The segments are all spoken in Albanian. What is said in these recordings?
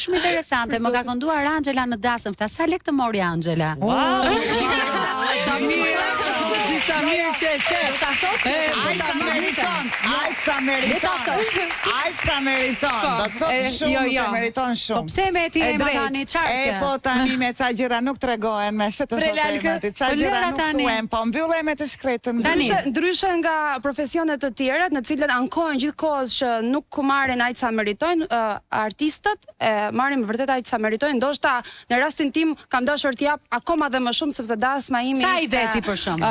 shumë interesante. Më ka kënduar Angela në dasëm, tha sa lek të mori Angela. Sa mirë. Sa mirë që e the. Ai sa meriton. Do të thotë shumë, meriton shumë. Po pse me ti e Magani çfarë? Po tani me ca gjëra nuk tregohen me se të thotë. Ca gjëra nuk thuhen, po mbyllen me të shkretën. Ndryshe nga profesionet të tjera, në cilët ankojnë gjithkohës që nuk marrin aq sa meritojnë, artistët marrin vërtet aq sa meritojnë. Ndoshta në rastin tim kam dashur të jap akoma dhe më shumë sepse dasma ime sa i veti për shemb.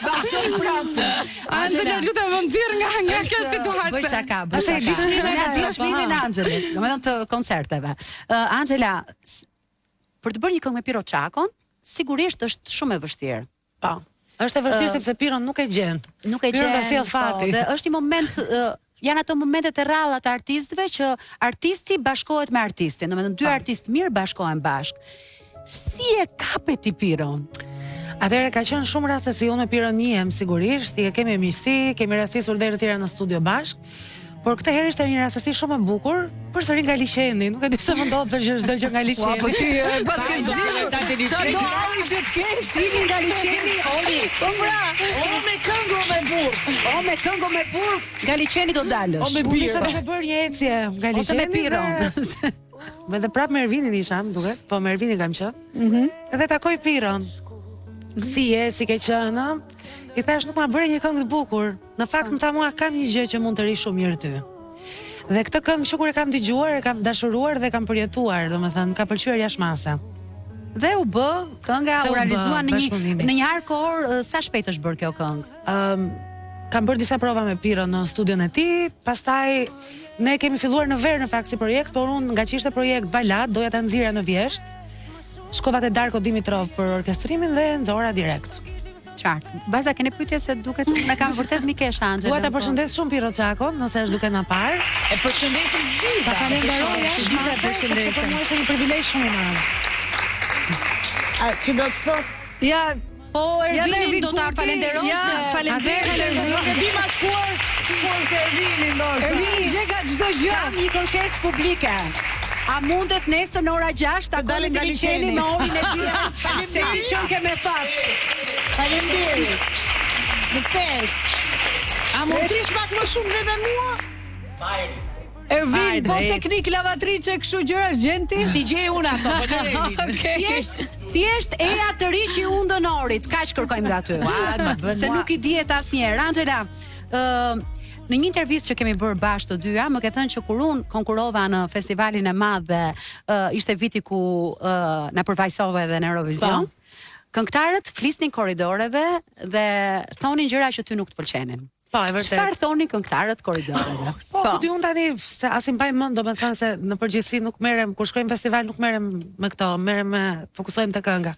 Vazhdoj prapë. Angela, lutem më nxjerr nga kjo situatë. Bëj shaka. Ditë çmimin e Angelës, domethënë të koncerteve. Angela, për të bërë një këngë me Piro Çakon, sigurisht është shumë e vështirë. Po. Është e vështirë sepse Piron nuk e gjen. Nuk e gjen. Dhe është një moment janë ato momentet e rralla të artistëve që artisti bashkohet me artistin, domethënë dy artistë mirë bashkohen bashkë. Si e kapet ti Piron? Atëherë ka qenë shumë raste si unë me Piron njihem sigurisht, i kemi miqësi, kemi rastisur deri të tjera në studio bashk. Por këtë herë ishte një rastësi shumë e bukur, përsëri nga liçeni, nuk e di pse më ndodh të çdo gjë nga liçeni. Po ti pas ke zgjidhur. Çfarë do ari që të kesh? Sili nga liçeni, Oli. Po pra, o me këngë me burr. O me këngë me burr, nga liçeni do dalësh. O me birë. Unë isha bërë një ecje nga liçeni. Ose me Piron. Edhe prapë me Ervinin isha, më duket, po me Ervinin kam qenë. Edhe takoj Piron. Si ke qenë? I thash nuk ma bëre një këngë të bukur. Në fakt më tha mua kam një gjë që mund të rish shumë mirë ty. Dhe këtë këngë shukur e kam dëgjuar, e kam dashuruar dhe kam përjetuar, domethënë ka pëlqyer jashmase. Dhe u bë, kënga u realizua në një harë kohë, sa shpejt është bërë kjo këngë? Kam bërë disa prova me Piron në studion e tij, pastaj ne kemi filluar në verë në fakt si projekt, por unë nga që ishte projekt balad, doja ta nxirja në vjesht. Shkova te Darko Dimitrov për orkestrimin dhe nxora direkt. Qartë. Baza keni pyetje se duket me kam vërtet mikesh Angela. Dua ta përshëndes shumë Piro Çakon, nëse është duke na parë. E përshëndesim gjithë. Ta falenderoj jashtë. Gjithë përshëndesim. Për mua është një privilegj shumë i madh. A që do të thotë? Ja, po Ervinin do ta falenderoj. Ja, faleminderit. Nuk e di ma shkuar te Ervini ndoshta. Ervini gjega çdo gjë. Kam një kërkesë publike. A mundet nesër në ora 6 ta dalim nga liçeni me Olin e Bia? Se ti qen ke me fat. Faleminderit. Në 5. A mund të ish pak më shumë dhe me mua? Ervin, po teknik lavatriçe kështu gjëra gjenti? Ti gjej unë ato, po Ervin. Thjesht eja të ri që u ndën orit, kaq kërkojmë nga ty. Se nuk i dihet asnjëherë. Angela, në një intervistë që kemi bërë bashkë të dyja, më ke thënë që kur unë konkurova në festivalin e madh dhe ishte viti ku na përfaqësove edhe në Eurovision, këngëtarët flisnin korridoreve dhe thonin gjëra që ty nuk të pëlqenin. Po, e vërtet. Çfarë thonin këngëtarët korridoreve? Po, di unë tani se as i mbaj mend, domethënë se në përgjithësi nuk merrem kur shkojmë në festival, nuk merrem me këto, merrem me fokusohem te kënga.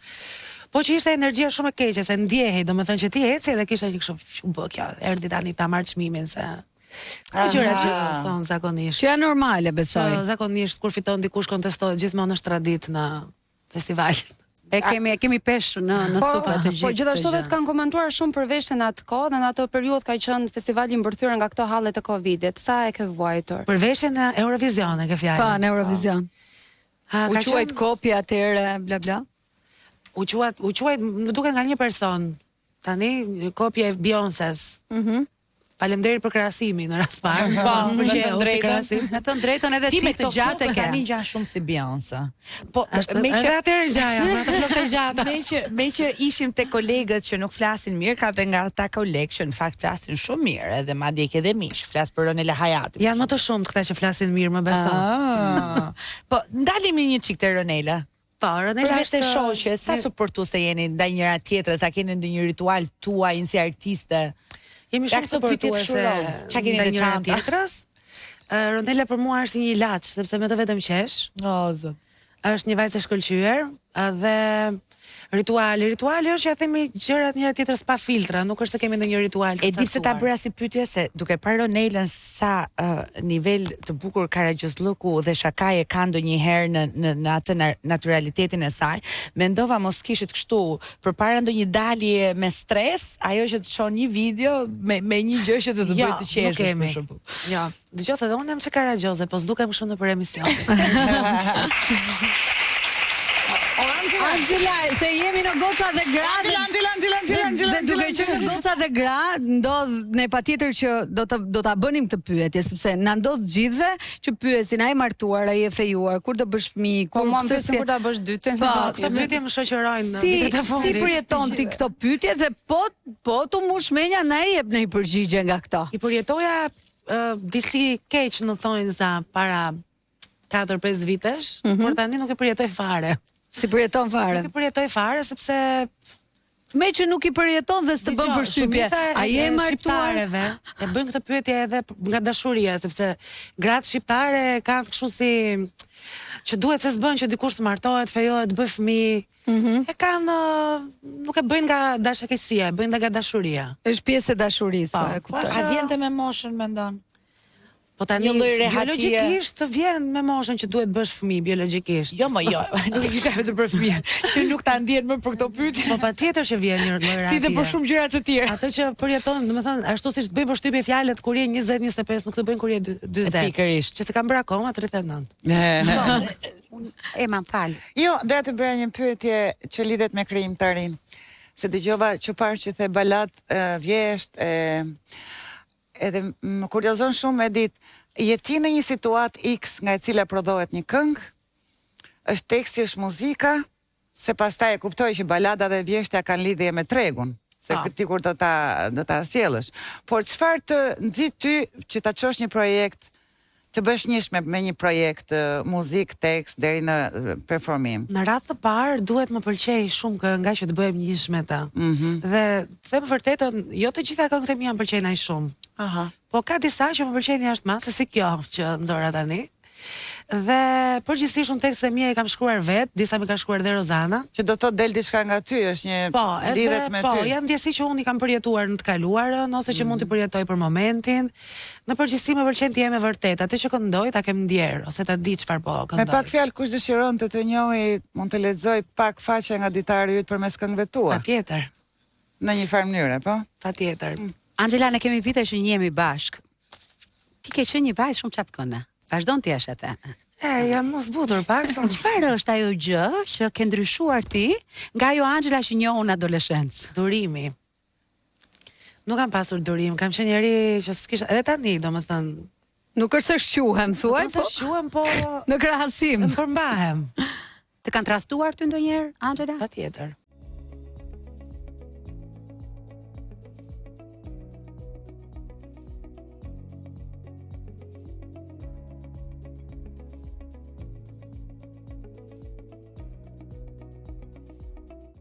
Po që ishte energjia shumë e keqe, se ndjehej, domethënë që ti eci dhe kisha një kështu bë kjo, erdhi tani ta marr çmimin se gjëra që thon zakonisht. Që janë normale, besoj. Zakonisht kur fiton dikush kontestohet gjithmonë është tradit në festival. E kemi pesh në supë të gjithë. Po gjithashtu dhe kanë komentuar shumë për veshjen atë kohë dhe në ato periudhë ka qenë festivali mbërthyer nga këto hallet e Covidit. Sa e ke vuajtur? Për veshjen e Eurovision e ke fjalën. Pa, në Eurovision. U quajt kopja atëre, bla bla. U quajt, më duke nga një person. Tani kopja e Beyoncés. Faleminderit për krahasimin në rast parë. Po, për drejtën. Me të drejtën edhe ti të gjatë e ke. Tani gjanë shumë si Beyoncé. Po, me që atëherë gjaja, me ato flokë gjata. Me që ishim te kolegët që nuk flasin mirë, ka dhe nga ata kolegë që në fakt flasin shumë mirë, edhe madje ke dhe mish, flas për Ronela Hayati. Janë më të shumtë këta që flasin mirë, më beso. Po, ndalemi një çik te Ronela. Po, Ronela është shoqe, sa suportuese jeni ndaj njëra tjetrës, a keni ndonjë ritual tuaj si artiste? Jemi shumë suportuese. Çka keni të çanta tjetrës? Ronela për mua është një ilaç, sepse me të vetëm qesh. O zot. Është një vajzë e shkëlqyer, Edhe rituali është ja themi gjërat njëra tjetrës pa filtra, nuk është se kemi ndonjë ritual. E di pse ta bëra si pyetje se duke parë Ronelën sa nivel të bukur karagjozlluku dhe shakaje ka ndonjëherë në atë naturalitetin e saj, mendova mos kishit kështu përpara ndonjë dalje me stres, ajo që të shoh një video me një gjë që të bëj të qesh për shembull. Jo, dëgjoj se unë jam çkaragjoze, po s'dukem kështu nëpër emision. Angela, se jemi në goca dhe gra. Dhe duke qenë në goca dhe gra, ndodh ne patjetër që do ta bënim këtë pyetje, sepse na ndodh gjithëve që pyesin ai martuar, ai e fejuar, kur do bësh fëmijë, kur kur ta bësh dytën. Po, këto pyetje më shoqërojnë vitet e fundit. Si përjeton ti këto pyetje dhe po tu mush menja na i jep në i përgjigje nga këto. I përjetoja disi keq në thonjza para 4-5 vitesh, por tani nuk e përjetoj fare. Si përjeton fare? Nuk e përjetoj fare, sepse me që nuk i përjeton dhe s'të bën përshtypje. A je martuar? E bëjmë këtë pyetje edhe nga dashuria, sepse gratë shqiptare kanë kështu si që duhet se s'bën që dikush të martohet, fejohet, të bëj fëmijë. E kanë nuk e bëjnë nga dashakesia, e bëjnë nga dashuria. Është pjesë e dashurisë, e kuptoj. A vjen me moshën, mendon? Po tani biologjikisht vjen me moshën që duhet bësh fëmijë biologjikisht. Jo, nuk e kisha vetëm për fëmijë, që nuk ta ndjen më për këto pyetje. Po patjetër që vjen një lloj si dhe për shumë gjëra të tjera. Ato që përjeton, domethënë, ashtu siç të bëjmë përshtypje fjalët kur je 20-25, nuk të bëjnë kur je 40. Pikërisht. Që se kam bërë akoma 39. Ema, fal. Jo, doja të bëja një pyetje që lidhet me krijimtarin. Se dëgjova që parë që the balat vjesht edhe më kuriozon shumë e ditë, je ti në një situatë X nga e cila prodhohet një këngë, është teksti, është muzika, se pastaj e kuptoj që balada dhe vjeshtja kanë lidhje me tregun, se ti kur do ta sjellësh. Por çfarë të nxit ty që ta çosh një projekt, të bësh njëshme me një projekt, muzik, tekst, deri në performim? Në radhë të parë, duhet më pëlqej shumë kënga që të bëhem njëshme ta. Dhe, them vërtetën, jo të gjitha këngët e mi janë pëlqejnë ai shumë. Po ka disa që më pëlqejnë jashtë masë, si kjo që nxora tani. Dhe përgjithsisht unë tekstet e mia i kam shkruar vet, disa më ka shkruar dhe Rozana. Që do të del diçka nga ty, është një lidhet me ty. Po, janë ndjesi që unë i kam përjetuar në të kaluarën, ose që mund të përjetoj për momentin. Në përgjithësi më pëlqen të jem e vërtetë, atë që këndoj ta kem ndjer, ose ta di çfarë po këndoj. Me pak fjalë, kush dëshiron të njohë, mund të lexoj pak faqe nga ditari yt përmes këngëve tua. Patjetër. Në një farë mënyre, po? Patjetër. Angela, ne kemi vite që njihemi bashk. Ti ke qenë një vajzë shumë çapkëne. Vazhdon ti jesh atë. Jam mos butur pak. Çfarë është ajo gjë që ke ndryshuar ti nga ajo Angela që njohun në adoleshencë? Durimi. Nuk kam pasur durim, kam qenë njeri që s'kisha, edhe tani, domethënë. Nuk është se shquhem, thuaj, po. Shquhem, po. Në krahasim. Më përmbahem. Të kanë trastuar ty ndonjëherë, Angela? Patjetër.